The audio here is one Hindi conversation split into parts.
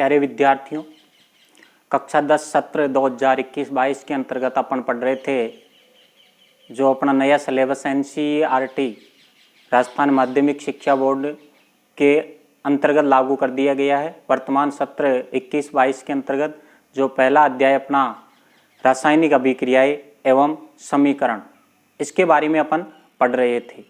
प्यारे विद्यार्थियों, कक्षा 10 सत्र 2021-22 के अंतर्गत अपन पढ़ रहे थे जो अपना नया सिलेबस NCERT राजस्थान माध्यमिक शिक्षा बोर्ड के अंतर्गत लागू कर दिया गया है। वर्तमान सत्र 21-22 के अंतर्गत जो पहला अध्याय अपना रासायनिक अभिक्रियाएं एवं समीकरण, इसके बारे में अपन पढ़ रहे थे।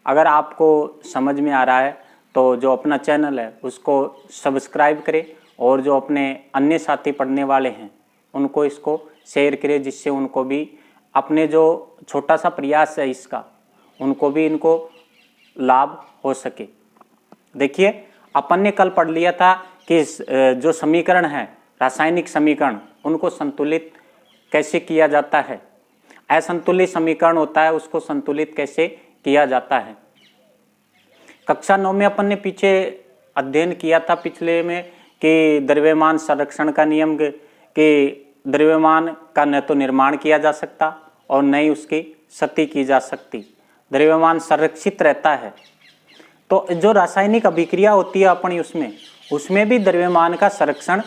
अगर आपको समझ में आ रहा है तो जो अपना चैनल है उसको सब्सक्राइब करें और जो अपने अन्य साथी पढ़ने वाले हैं उनको इसको शेयर करें, जिससे उनको भी अपने जो छोटा सा प्रयास है इसका उनको भी इनको लाभ हो सके। देखिए, अपन ने कल पढ़ लिया था कि जो समीकरण है रासायनिक समीकरण, उनको संतुलित कैसे किया जाता है। असंतुलित समीकरण होता है, उसको संतुलित कैसे किया जाता है। कक्षा 9 में अपन ने पीछे अध्ययन किया था पिछले में कि द्रव्यमान संरक्षण का नियम कि द्रव्यमान का न तो निर्माण किया जा सकता और न ही उसकी क्षति की जा सकती, द्रव्यमान संरक्षित रहता है। तो जो रासायनिक अभिक्रिया होती है अपनी उसमें भी द्रव्यमान का संरक्षण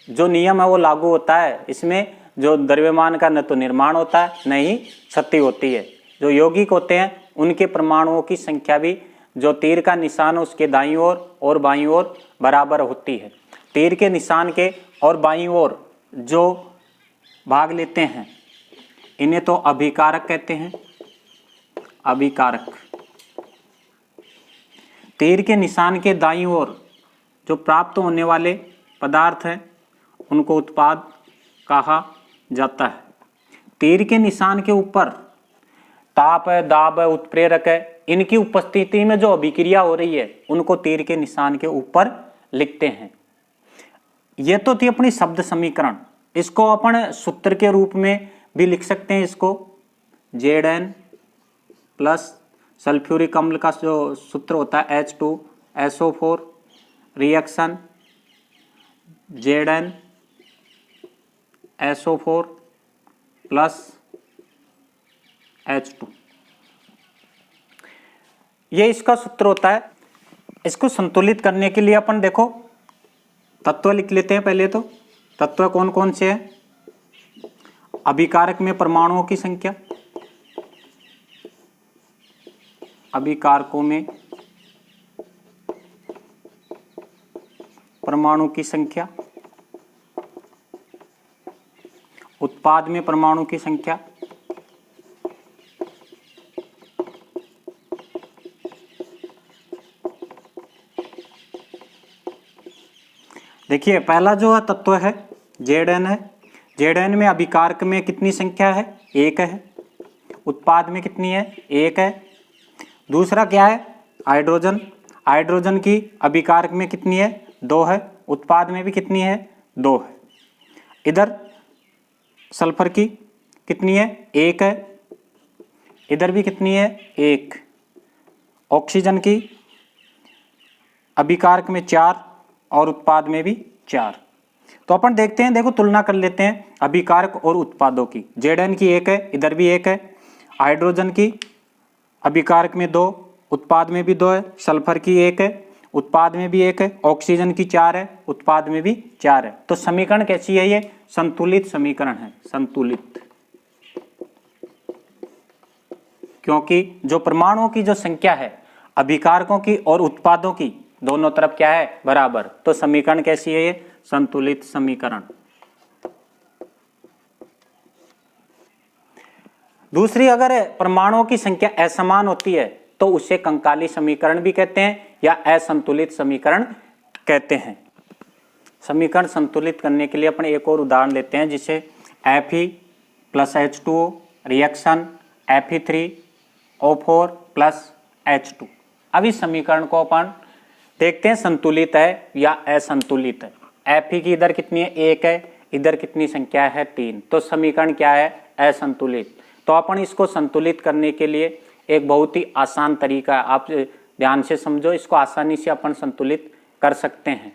जो नियम है वो लागू होता है। इसमें जो द्रव्यमान का न तो निर्माण होता है न ही क्षति होती है। जो यौगिक होते हैं उनके परमाणुओं की संख्या भी जो तीर का निशान है उसके दाईं ओर और बाईं ओर बराबर होती है। तीर के निशान के और बाईं ओर जो भाग लेते हैं इन्हें तो अभिकारक कहते हैं। अभिकारक। तीर के निशान के दाईं ओर जो प्राप्त होने वाले पदार्थ हैं उनको उत्पाद कहा जाता है। तीर के निशान के ऊपर ताप है, दाब है, उत्प्रेरक है, इनकी उपस्थिति में जो अभिक्रिया हो रही है उनको तीर के निशान के ऊपर लिखते हैं। यह तो थी अपनी शब्द समीकरण। इसको अपन सूत्र के रूप में भी लिख सकते हैं। इसको Zn प्लस सल्फ्यूरिक अम्ल का जो सूत्र होता है H2SO4 reaction Zn SO4 plus H2, ये इसका सूत्र होता है। इसको संतुलित करने के लिए अपन देखो तत्व लिख लेते हैं। पहले तो तत्व कौन कौन से हैं। अभिकारक में परमाणुओं की संख्या, अभिकारकों में परमाणु की संख्या, उत्पाद में परमाणु की संख्या, देखिए पहला जो तत्व है Zn है। Zn में अभिकारक में कितनी संख्या है? 1 है। उत्पाद में कितनी है? 1 है। दूसरा क्या है? हाइड्रोजन। हाइड्रोजन की अभिकारक में कितनी है? 2 है। उत्पाद में भी कितनी है? 2 है। इधर सल्फर की कितनी है? 1 है। इधर भी कितनी है? 1। ऑक्सीजन की अभिकारक में 4 और उत्पाद में भी 4। तो अपन देखते हैं, देखो तुलना कर लेते हैं अभिकारक और उत्पादों की। Zn की 1 है, इधर भी 1 है। हाइड्रोजन की अभिकारक में 2, उत्पाद में भी 2 है। सल्फर की 1 है, उत्पाद में भी 1 है। ऑक्सीजन की 4 है, उत्पाद में भी 4 है। तो समीकरण कैसी है? ये संतुलित समीकरण है। संतुलित, क्योंकि जो परमाणुओं की जो संख्या है अभिकारकों की और उत्पादों की दोनों तरफ क्या है? बराबर। तो समीकरण कैसी है? ये संतुलित समीकरण। दूसरी, अगर परमाणुओं की संख्या असमान होती है तो उसे कंकाली समीकरण भी कहते हैं या असंतुलित समीकरण कहते हैं। समीकरण संतुलित करने के लिए अपन एक और उदाहरण लेते हैं, जिसे Fe plus H2O reaction Fe3O4 plus H2। अब इस समीकरण को अपन देखते हैं संतुलित है या असंतुलित है। Fe की इधर कितनी है? 1 है। इधर कितनी संख्या है? 3। तो समीकरण क्या है? असंतुलित। तो अपन इसको संतुलित करने के लिए एक बहुत ही आसान तरीका है, आप ध्यान से समझो, इसको आसानी से अपन संतुलित कर सकते हैं।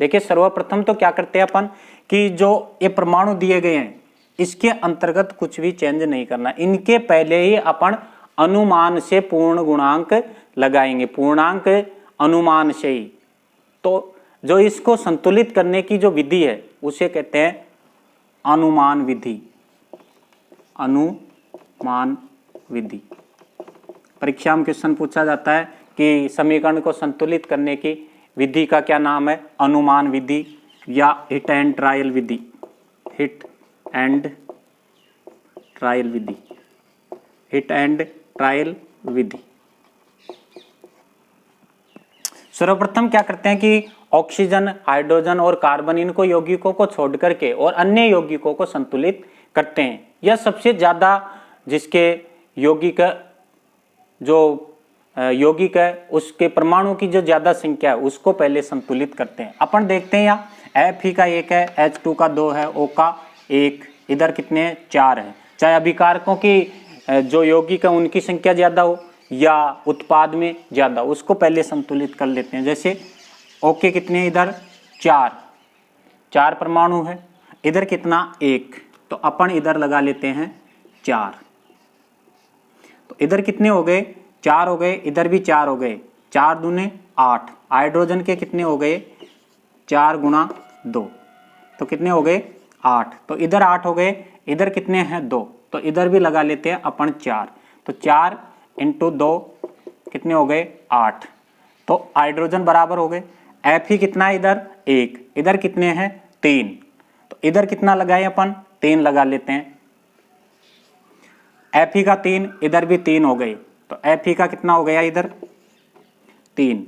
देखिए, सर्वप्रथम तो क्या करते हैं अपन कि जो ये परमाणु दिए गए हैं इसके अंतर्गत कुछ भी चेंज नहीं करना। इनके पहले ही अपन अनुमान से पूर्ण गुणांक लगाएंगे, पूर्णांक अनुमान से ही। तो जो इसको संतुलित करने की जो विधि है उसे कहते हैं अनुमान विधि। अनुमान विधि। परीक्षा में क्वेश्चन पूछा जाता है कि समीकरण को संतुलित करने की विधि का क्या नाम है? अनुमान विधि या हिट एंड ट्रायल विधि। हिट एंड ट्रायल विधि। हिट एंड ट्रायल विधि। सर्वप्रथम क्या करते हैं कि ऑक्सीजन, हाइड्रोजन और कार्बन, इनको यौगिकों को छोड़ करके और अन्य यौगिकों को संतुलित करते हैं। यह सबसे ज्यादा जिसके यौगिक यौगिक है उसके परमाणु की जो ज्यादा संख्या है उसको पहले संतुलित करते हैं। अपन देखते हैं यहाँ Fe का 1 है, H2 का 2 है, O का 1, इधर कितने हैं? 4 है। चाहे अभिकारकों की जो यौगिक है उनकी संख्या ज्यादा हो या उत्पाद में ज्यादा, उसको पहले संतुलित कर लेते हैं। जैसे ओके कितने, इधर 4 परमाणु है, इधर कितना 1, तो अपन इधर लगा लेते हैं 4। तो इधर कितने हो गए? 4 हो गए, इधर भी 4 हो गए, 4 दूने 8। हाइड्रोजन के कितने हो गए? 4 गुणा 2, तो कितने हो गए? 8। तो इधर 8 हो गए, इधर कितने हैं? 2, तो इधर भी लगा लेते हैं अपन 4। तो 4 × 2 कितने हो गए? 8। तो हाइड्रोजन बराबर हो गए। Fe कितना है? इधर 1, इधर कितने हैं? 3, तो इधर कितना लगाए अपन? 3 लगा लेते हैं। Fe का 3, इधर भी 3 हो गए, तो Fe का कितना हो गया? इधर 3।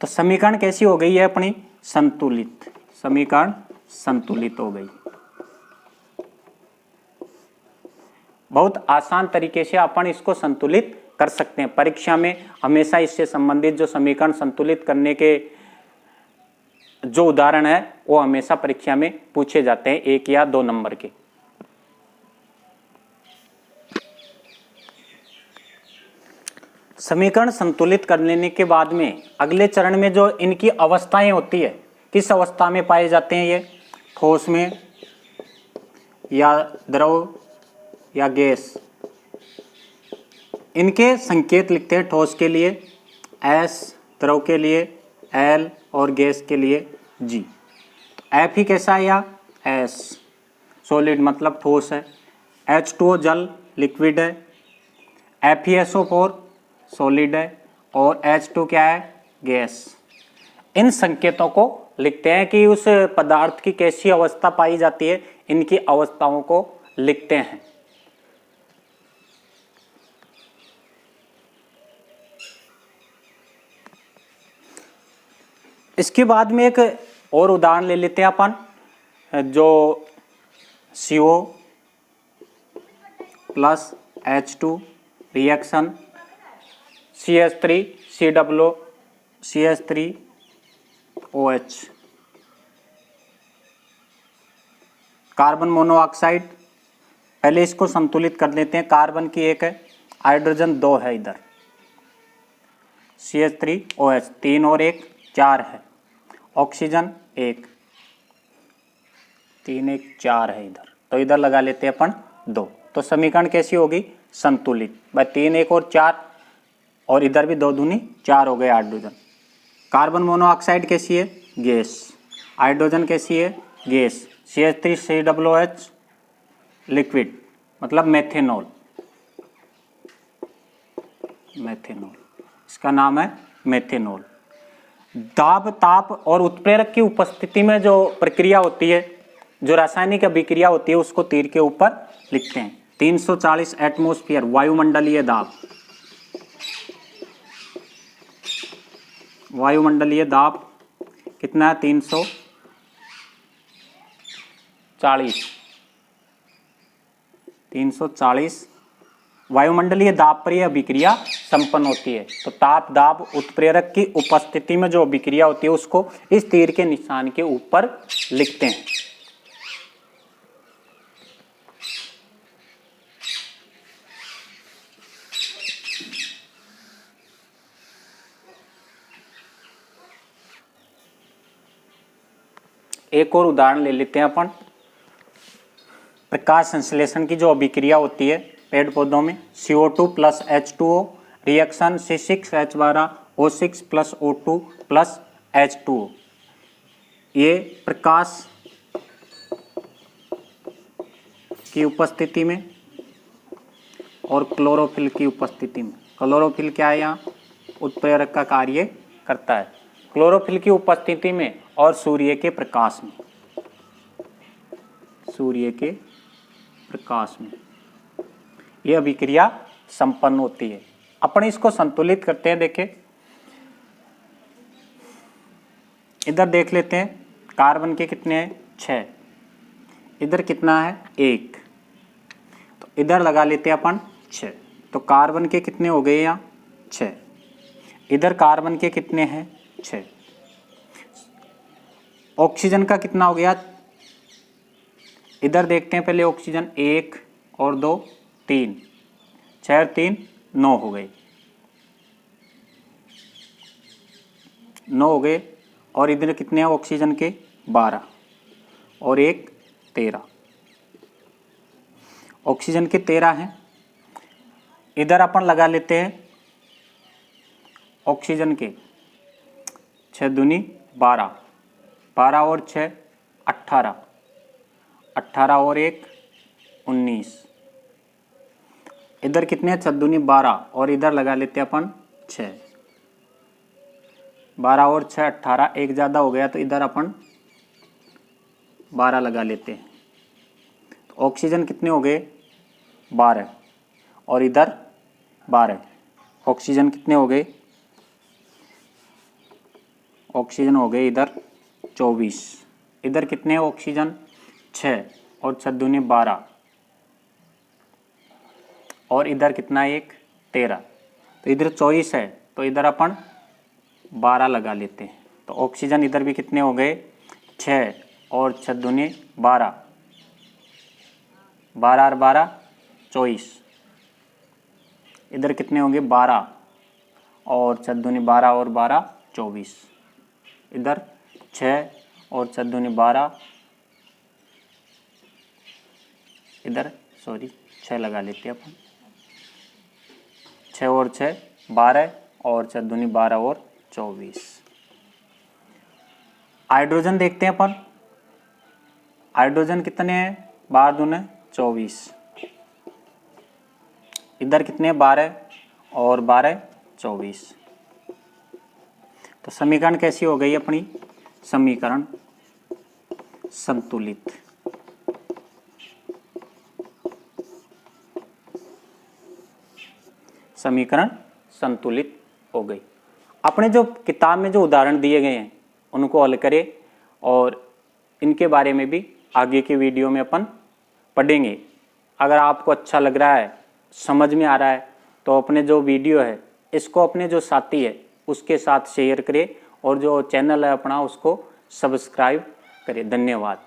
तो समीकरण कैसी हो गई है अपनी? संतुलित। समीकरण संतुलित हो गई। बहुत आसान तरीके से अपन इसको संतुलित कर सकते हैं। परीक्षा में हमेशा इससे संबंधित जो समीकरण संतुलित करने के जो उदाहरण है वो हमेशा परीक्षा में पूछे जाते हैं, 1 या 2 नंबर के। समीकरण संतुलित कर लेने के बाद में अगले चरण में जो इनकी अवस्थाएं होती है, किस अवस्था में पाए जाते हैं ये? ठोस में या द्रव या गैस। इनके संकेत लिखते हैं। ठोस के लिए S, द्रव के लिए L और गैस के लिए G। Fe कैसा है? या S सॉलिड मतलब ठोस है, H2O जल लिक्विड है, FeSO4 सॉलिड है और H2 क्या है? गैस। इन संकेतों को लिखते हैं कि उस पदार्थ की कैसी अवस्था पाई जाती है, इनकी अवस्थाओं को लिखते हैं। इसके बाद में एक और उदाहरण ले लेते हैं अपन, जो CO plus H2 reaction CH3 CH3OH, carbon monoxide. पहले इसको संतुलित कर लेते हैं। कार्बन की 1 है, हाइड्रोजन 2 है, इधर CH3OH 3 और 1 4 है, ऑक्सीजन 1 3 1 4 है इधर, तो इधर लगा लेते हैं अपन 2। तो समीकरण कैसी होगी? संतुलित। भाई 3 1 और 4 और इधर भी 2 दूनी 4 हो गए हाइड्रोजन। कार्बन मोनोऑक्साइड कैसी है? गैस। हाइड्रोजन कैसी है? गैस। CH3COOH लिक्विड मतलब मेथेनॉल। मेथेनॉल, इसका नाम है मेथेनॉल। दाब, ताप और उत्प्रेरक की उपस्थिति में जो प्रक्रिया होती है, जो रासायनिक अभिक्रिया होती है, उसको तीर के ऊपर लिखते हैं। 340 एटमॉस्फेयर वायुमंडलीय दाब। वायुमंडलीय दाब कितना है? 340 वायुमंडलीय दाब पर यह अभिक्रिया संपन्न होती है। तो ताप, दाब, उत्प्रेरक की उपस्थिति में जो अभिक्रिया होती है उसको इस तीर के निशान के ऊपर लिखते हैं। एक और उदाहरण ले लेते हैं अपन। प्रकाश संश्लेषण की जो अभिक्रिया होती है पेड़ पौधों में, CO2 plus H2O reaction C6H12 O6 plus O2 plus H2O। ये प्रकाश की उपस्थिति में और क्लोरोफिल की उपस्थिति में। क्लोरोफिल क्या है, यहाँ उत्प्रेरक का कार्य करता है। क्लोरोफिल की उपस्थिति में और सूर्य के प्रकाश में, सूर्य के प्रकाश में यह अभिक्रिया संपन्न होती है। अपन इसको संतुलित करते हैं। देखिए इधर देख लेते हैं, कार्बन के कितने हैं 6, इधर कितना है 1, तो इधर लगा लेते हैं अपन 6। तो कार्बन के कितने हो गए यहाँ 6, इधर कार्बन के कितने हैं 6। ऑक्सीजन का कितना हो गया, इधर देखते हैं पहले ऑक्सीजन 1 और 2 3, 6 और 3 9 हो गए, 9 हो गए। और इधर कितने हैं ऑक्सीजन के 12 और 1 13, ऑक्सीजन के 13 हैं। इधर अपन लगा लेते हैं ऑक्सीजन के 6 दूनी 12, 12 और 6 18, 18 और 1 19। इधर कितने 6 दूनी 12 और इधर लगा लेते हैं अपन 6, 12 और 6 18, एक ज़्यादा हो गया तो इधर अपन 12 लगा लेते हैं। तो ऑक्सीजन कितने हो गए 12 और इधर 12, ऑक्सीजन कितने हो गए, ऑक्सीजन हो गए इधर 24, इधर कितने ऑक्सीजन 6 और 6 दूनी 12 और इधर कितना 1 13, तो इधर 24 है तो इधर अपन 12 लगा लेते हैं। तो ऑक्सीजन इधर भी कितने हो गए 6 और 6 दूनी 12, 12 और 12 24, इधर कितने होंगे 12 और 6 दूनी 12 और 12 24, इधर 6 और 6 दूनी 12, इधर 6 लगा लेते हैं अपन, 6 और 6 12 और 6 दूनी 12 और 24। हाइड्रोजन देखते हैं अपन, हाइड्रोजन कितने हैं 12 दूने 24, इधर कितने 12 और 12 24। तो समीकरण कैसी हो गई अपनी, समीकरण संतुलित। समीकरण संतुलित हो गई। अपने जो किताब में जो उदाहरण दिए गए हैं उनको हल करें और इनके बारे में भी आगे के वीडियो में अपन पढ़ेंगे। अगर आपको अच्छा लग रहा है, समझ में आ रहा है, तो अपने जो वीडियो है इसको अपने जो साथी है उसके साथ शेयर करें और जो चैनल है अपना उसको सब्सक्राइब करें। धन्यवाद।